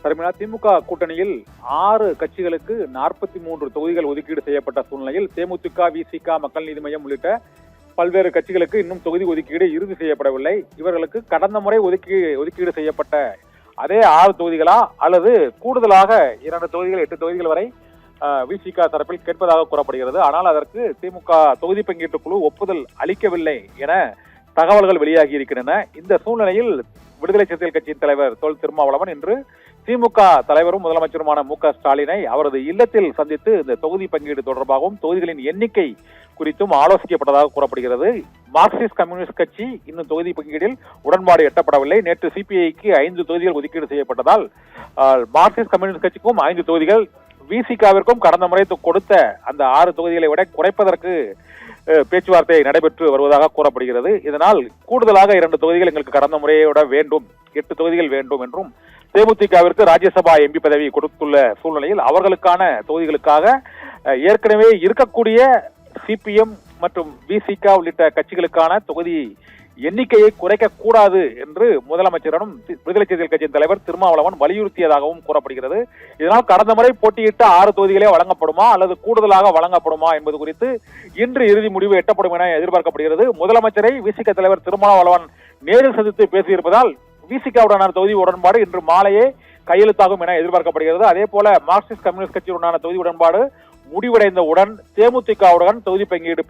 தருமினா திமுக கூட்டணியில் 6 கட்சிகளுக்கு 43 தொகுதிகள் ஒதுக்கீடு செய்யப்பட்ட சூழ்நிலையில் தேமுதிக, விசிக, மக்கள் நீதி மய்யம் உள்ளிட்ட பல்வேறு கட்சிகளுக்கு இன்னும் தொகுதி ஒதுக்கீடு இறுதி செய்யப்படவில்லை. இவர்களுக்கு கடந்த முறை ஒதுக்கீடு செய்யப்பட்ட அதே 6 தொகுதிகளா அல்லது கூடுதலாக 2 தொகுதிகள் 8 தொகுதிகள் வரை விசிக தரப்பில் கேட்பதாக கூறப்படுகிறது. ஆனால் அதற்கு திமுக தொகுதி பங்கீட்டு குழு ஒப்புதல் அளிக்கவில்லை என தகவல்கள் வெளியாகி இருக்கின்றன. இந்த சூழ்நிலையில் விடுதலை சிறுத்தைகள் கட்சியின் தலைவர் தொல் திருமாவளவன் இன்று திமுக தலைவரும் முதலமைச்சருமான மு.க.ஸ்டாலினை அவரது இல்லத்தில் சந்தித்து இந்த தொகுதி பங்கீடு தொடர்பாகவும் தொகுதிகளின் எண்ணிக்கை குறித்தும் ஆலோசிக்கப்பட்டதாக கூறப்படுகிறது. மார்க்சிஸ்ட் கம்யூனிஸ்ட் கட்சி இன்னும் தொகுதி பங்கீடில் உடன்பாடு எட்டப்படவில்லை. நேற்று சிபிஐக்கு 5 தொகுதிகள் ஒதுக்கீடு செய்யப்பட்டதால் மார்க்சிஸ்ட் கம்யூனிஸ்ட் கட்சிக்கும் 5 தொகுதிகள், விசிகாவிற்கும் கடந்த முறை கொடுத்த அந்த 6 தொகுதிகளை விட குறைப்பதற்கு பேச்சுவார்த்தை நடைபெற்று வருவதாக கூறப்படுகிறது. இதனால் கூடுதலாக 2 தொகுதிகள் எங்களுக்கு கடந்த முறையோட வேண்டும், 8 தொகுதிகள் வேண்டும் என்றும் தேமுதிகவிற்கு ராஜ்யசபா எம்பி பதவி கொடுத்துள்ள சூழ்நிலையில் அவர்களுக்கான தொகுதிகளுக்காக ஏற்கனவே இருக்கக்கூடிய சிபிஎம் மற்றும் விசிக உள்ளிட்ட கட்சிகளுக்கான தொகுதி எண்ணிக்கையை குறைக்க கூடாது என்று முதலமைச்சரிடம் விடுதலை சிறுத்தைகள் கட்சியின் தலைவர் திருமாவளவன் வலியுறுத்தியதாகவும் கூறப்படுகிறது. இதனால் கடந்த முறை போட்டியிட்ட 6 தொகுதிகளே வழங்கப்படுமா அல்லது கூடுதலாக வழங்கப்படுமா என்பது குறித்து இன்று இறுதி முடிவு எட்டப்படும் என எதிர்பார்க்கப்படுகிறது. முதலமைச்சரை விசிக தலைவர் திருமாவளவன் நேரில் சந்தித்து பேசியிருப்பதால் விசிகவுடனான தொகுதி உடன்பாடு இன்று மாலையே கையெழுத்தாகும் என எதிர்பார்க்கப்படுகிறது. அதே போல மார்க்சிஸ்ட் கம்யூனிஸ்ட் கட்சியுடனான தொகுதி உடன்பாடு முடிவடைந்தவுடன் தேமுதிகவுடன் தொகுதி பங்கீடு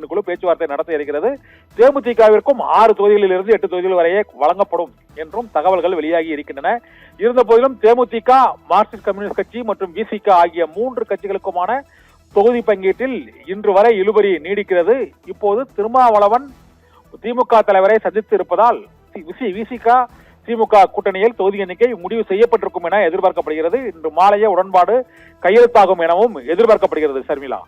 குழு பேச்சுவார்த்தை நடத்த இருக்கிறது. தேமுதிகவிற்கும் 6 தொகுதிகளில் இருந்து 8 தொகுதிகள் வரையே வழங்கப்படும் என்றும் தகவல்கள் வெளியாகி இருக்கின்றன. இருந்த போதிலும் தேமுதிக, மார்க்சிஸ்ட் கம்யூனிஸ்ட் கட்சி மற்றும் விசிக ஆகிய 3 கட்சிகளுக்குமான தொகுதி பங்கீட்டில் இன்று வரை இழுபறி நீடிக்கிறது. இப்போது திருமாவளவன் திமுக தலைவரை சந்தித்து இருப்பதால் விசிக திமுக கூட்டணியில் தொகுதி எண்ணிக்கை முடிவு செய்யப்பட்டிருக்கும் என எதிர்பார்க்கப்படுகிறது. இன்று மாலையே உடன்பாடு கையெழுத்தாகும் எனவும் எதிர்பார்க்கப்படுகிறது. சர்மிளா.